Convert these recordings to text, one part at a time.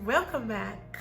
welcome back.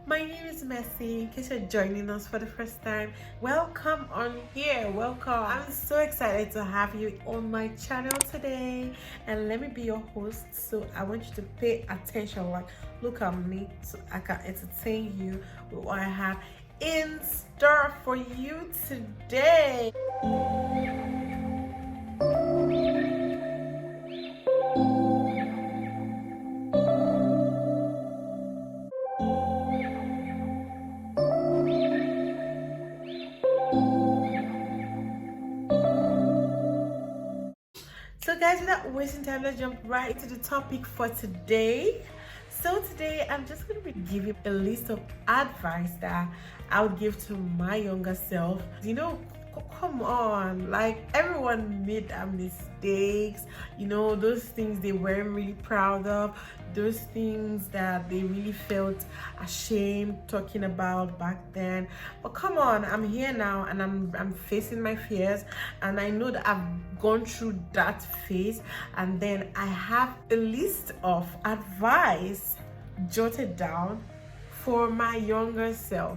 My name is Messi. In case you're joining us for the first time, welcome on here. Welcome. I'm so excited to have you on my channel today, and let me be your host. So I want you to pay attention, like look at me so I can entertain you with what I have in store for you today. So guys, without wasting time, let's jump right into the topic for today. So today I'm just going to be giving a list of advice that I would give to my younger self. Come on, like everyone made mistakes, those things they weren't really proud of, those things that they really felt ashamed talking about back then. But come on, I'm here now and I'm facing my fears, and I know that I've gone through that phase, and then I have a list of advice jotted down for my younger self.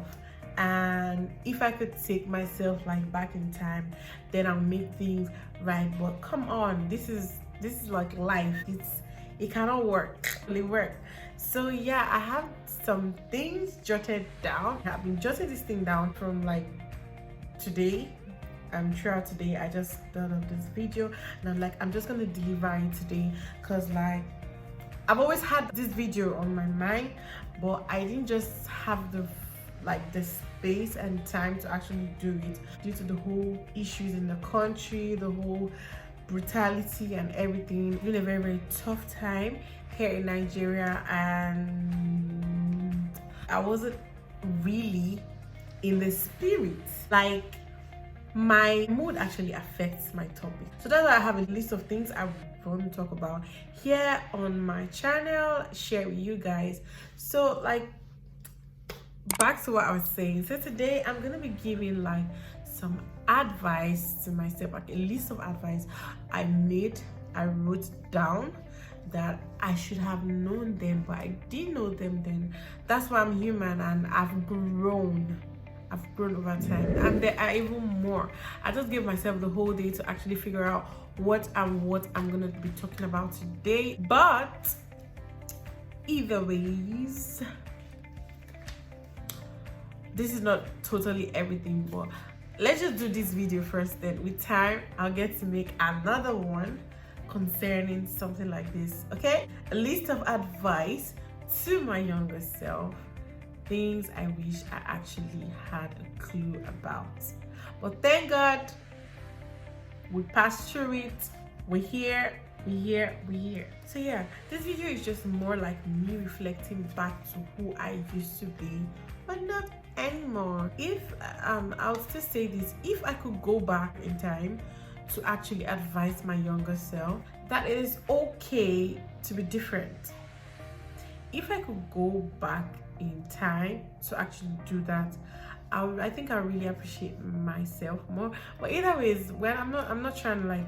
And if I could take myself like back in time, then I'll make things right. But come on, this is like life. It cannot really work. So yeah, I have some things jotted down. I've been jotting this thing down from like today. Throughout today I just thought of this video, and I'm just gonna deliver it today, because like I've always had this video on my mind, but I didn't just have the space and time to actually do it due to the whole issues in the country, the whole brutality and everything. It's been a very, very tough time here in Nigeria, and I wasn't really in the spirit. Like, my mood actually affects my topic. So that's why I have a list of things I want to talk about here on my channel, share with you guys. So like, back to what I was saying. So today I'm gonna be giving like some advice to myself, like a list of advice I wrote down that I should have known them, but I didn't know them then. That's why I'm human, and I've grown over time, and there are even more. I just gave myself the whole day to actually figure out what I'm gonna be talking about today. But either ways, this is not totally everything, but let's just do this video first, then with time I'll get to make another one concerning something like this. Okay, a list of advice to my younger self, things I wish I actually had a clue about, but thank God we passed through it. We're here. So yeah, this video is just more like me reflecting back to who I used to be, but not anymore. If I'll still say this, if I could go back in time to actually advise my younger self that it is okay to be different, if I could go back in time to actually do that, I think I really appreciate myself more. But either ways, well, I'm not trying to like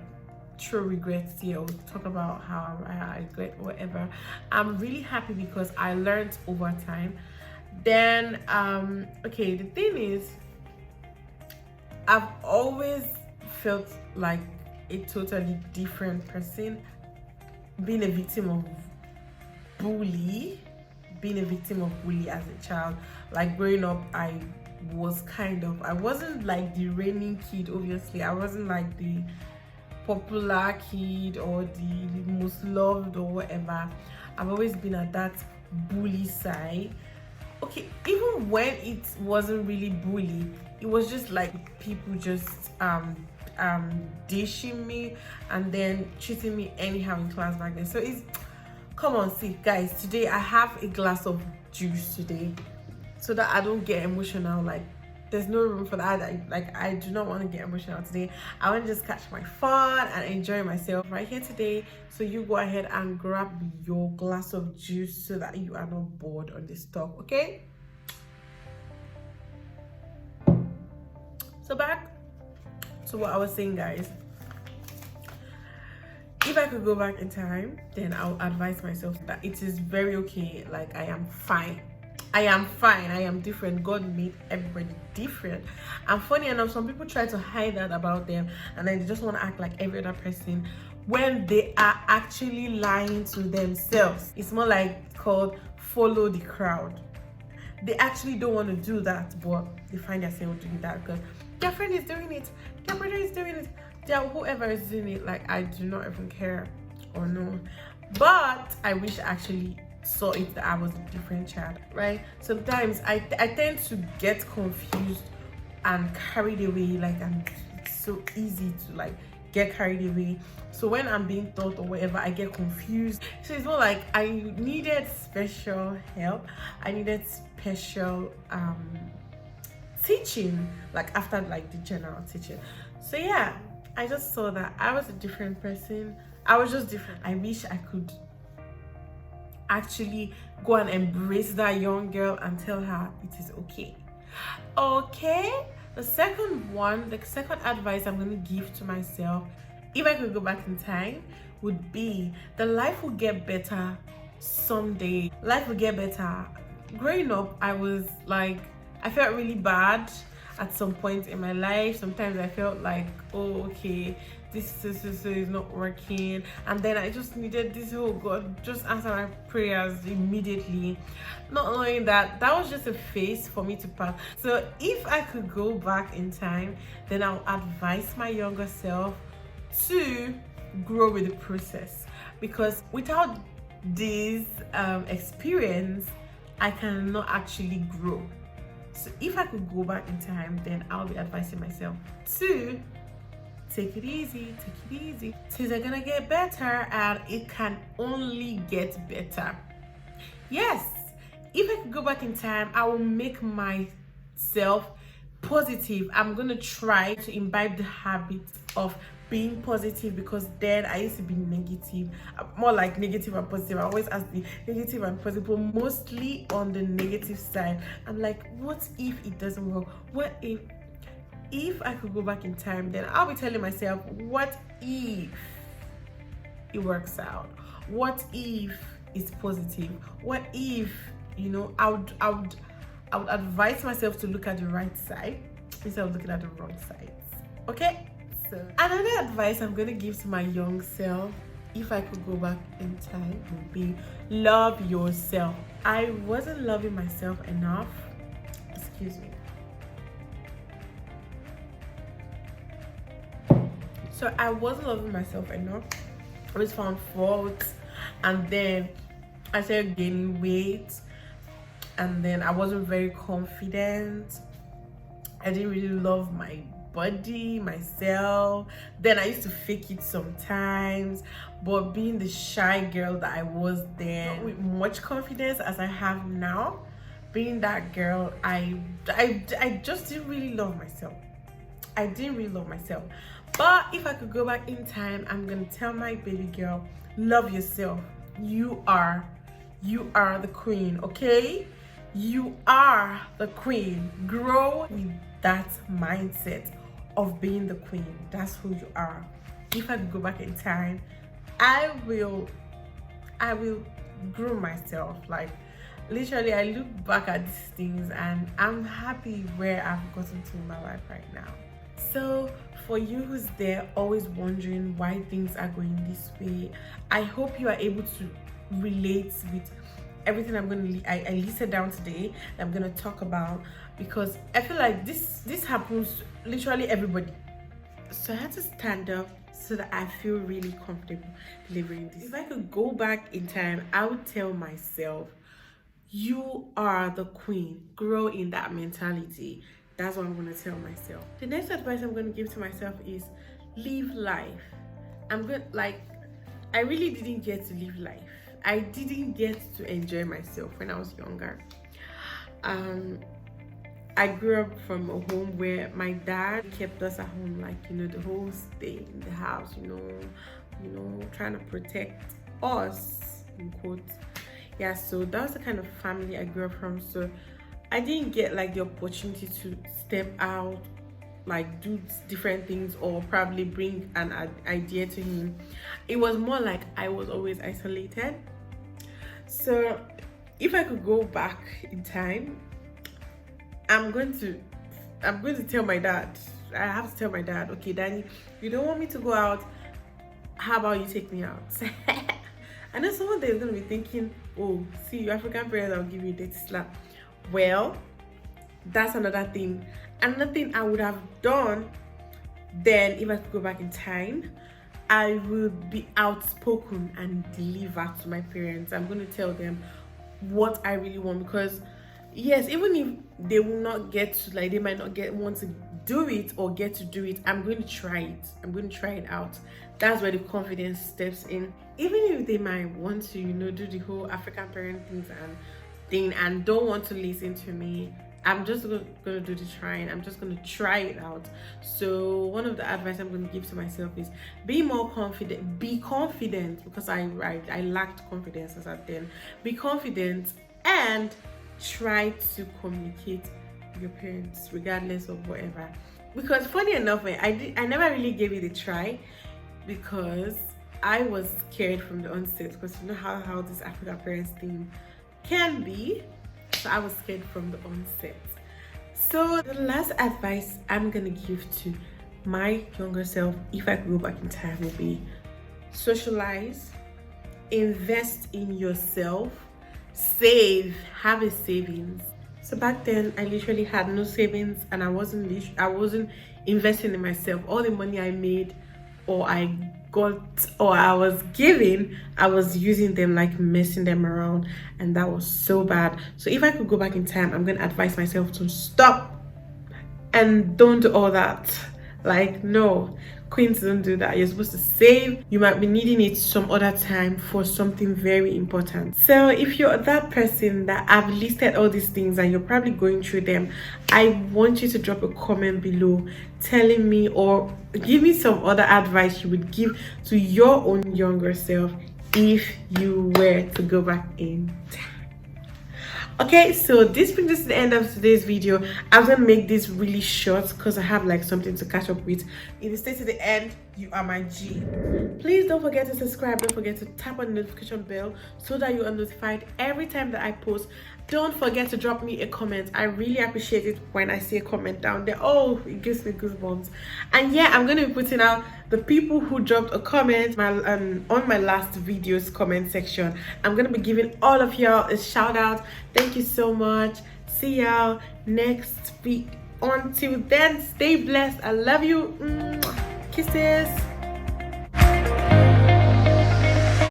throw regrets here or talk about how I regret whatever. I'm really happy because I learned over time. Then okay, the thing is, I've always felt like a totally different person, being a victim of bully as a child. Like growing up, I wasn't like the reigning kid. Obviously I wasn't like the popular kid or the most loved or whatever. I've always been at that bully side. Okay, even when it wasn't really bully, it was just like people just dishing me and then treating me anyhow in class back then. So it's, come on, see guys, today I have a glass of juice today so that I don't get emotional. Like, there's no room for that. I do not want to get emotional today. I want to just catch my fun and enjoy myself right here today. So you go ahead and grab your glass of juice so that you are not bored on this talk, okay? So back to what I was saying, guys. If If I could go back in time, then I'll advise myself that it is very okay. Like, I am fine. I am fine. I am different. God made everybody different. And funny enough, some people try to hide that about them, and then they just want to act like every other person when they are actually lying to themselves. It's more like called follow the crowd. They actually don't want to do that, but they find themselves doing that because their friend is doing it, their brother is doing it, whoever is doing it. Like, I do not even care or no. But I wish I actually saw it that I was a different child, right? Sometimes I tend to get confused and carried away. Like, it's so easy to like get carried away. So when I'm being taught or whatever, I get confused. So it's more like I needed special help. I needed special teaching, like after like the general teaching. So yeah, I just saw that I was a different person. I was just different. I wish I could actually go and embrace that young girl and tell her it is okay. Okay, the second advice I'm going to give to myself, if I could go back in time, would be the life will get better someday. Life will get better. Growing up, I felt really bad at some point in my life. Sometimes I felt like, oh, okay, this is not working, and then I just needed this, oh God, just answer my prayers immediately, not knowing that was just a phase for me to pass. So if I could go back in time, then I'll advise my younger self to grow with the process, because without this experience, I cannot actually grow. So if I could go back in time, then I'll be advising myself to take it easy. Things are gonna get better, and it can only get better. Yes, if I could go back in time, I will make myself positive. I'm gonna try to imbibe the habit of being positive, because then I used to be negative, more like negative and positive. I always ask the negative and positive, but mostly on the negative side. I'm like, what if it doesn't work? What if I could go back in time, then I'll be telling myself, what if it works out? What if it's positive? What if, I would advise myself to look at the right side instead of looking at the wrong sides. Okay? So another advice I'm going to give to my young self, if I could go back in time, would be love yourself. I wasn't loving myself enough. Excuse me. So I wasn't loving myself enough. I always found faults, and then I started gaining weight, and then I wasn't very confident. I didn't really love my body, myself. Then I used to fake it sometimes, but being the shy girl that I was then, not with much confidence as I have now, being that girl, I just didn't really love myself. I didn't really love myself. But if I could go back in time, I'm gonna tell my baby girl, love yourself. You are the queen, okay? You are the queen. Grow with that mindset of being the queen. That's who you are. If I could go back in time, I will grow myself. Like, literally, I look back at these things and I'm happy where I've gotten to in my life right now. So for you who's there always wondering why things are going this way, I hope you are able to relate with everything I listed down today that I'm gonna talk about, because I feel like this happens to literally everybody. So I had to stand up so that I feel really comfortable delivering this. If I could go back in time, I would tell myself, you are the queen. Grow in that mentality. That's what I'm going to tell myself. The next advice I'm going to give to myself is live life. I really didn't get to live life. I didn't get to enjoy myself when I was younger. I grew up from a home where my dad kept us at home, like, the whole stay in the house, trying to protect us, in quotes. Yeah, so that was the kind of family I grew up from. So I didn't get like the opportunity to step out like do different things or probably bring an idea to him. It was more like I was always isolated. So if I could go back in time, I'm going to tell my dad. I have to tell my dad, okay, Danny, you don't want me to go out, how about you take me out? I know someone there is going to be thinking, oh, see, your African parents, I'll give you a dirty slap. Well, that's another thing. Another thing I would have done then, if I could go back in time, I would be outspoken and deliver to my parents. I'm going to tell them what I really want, because yes, even if they will not get to, like, they might not want to do it or get to do it, I'm going to try it. I'm going to try it out. That's where the confidence steps in. Even if they might want to, do the whole African parent thing and don't want to listen to me, I'm just gonna do the trying. I'm just gonna try it out. So one of the advice I'm gonna give to myself is be more confident. Be confident, because I lacked confidence as at then. Be confident and try to communicate with your parents regardless of whatever. Because funny enough, I never really gave it a try because I was scared from the onset, because you know how this African parents thing can be. So I was scared from the onset. So the last advice I'm gonna give to my younger self, if I could go back in time, would be socialize, invest in yourself, save, have a savings. So back then I literally had no savings, and I wasn't investing in myself. All the money I made or I got or I was giving, I was using them, like messing them around, and that was so bad. So if I could go back in time, I'm gonna advise myself to stop and don't do all that. Like, no, queens, don't do that. You're supposed to save. You might be needing it some other time for something very important. So if you're that person that I've listed all these things and you're probably going through them, I want you to drop a comment below telling me or give me some other advice you would give to your own younger self if you were to go back in time. Okay, so this brings us to the end of today's video. I'm gonna make this really short because I have like something to catch up with. If you stay to the end, you are my G. Please don't forget to subscribe. Don't forget to tap on the notification bell so that you are notified every time that I post. Don't forget to drop me a comment. I really appreciate it when I see a comment down there. Oh, it gives me goosebumps. And yeah, I'm going to be putting out the people who dropped a comment on my last video's comment section. I'm going to be giving all of y'all a shout out. Thank you so much. See y'all next week. Until then, stay blessed. I love you. Kisses.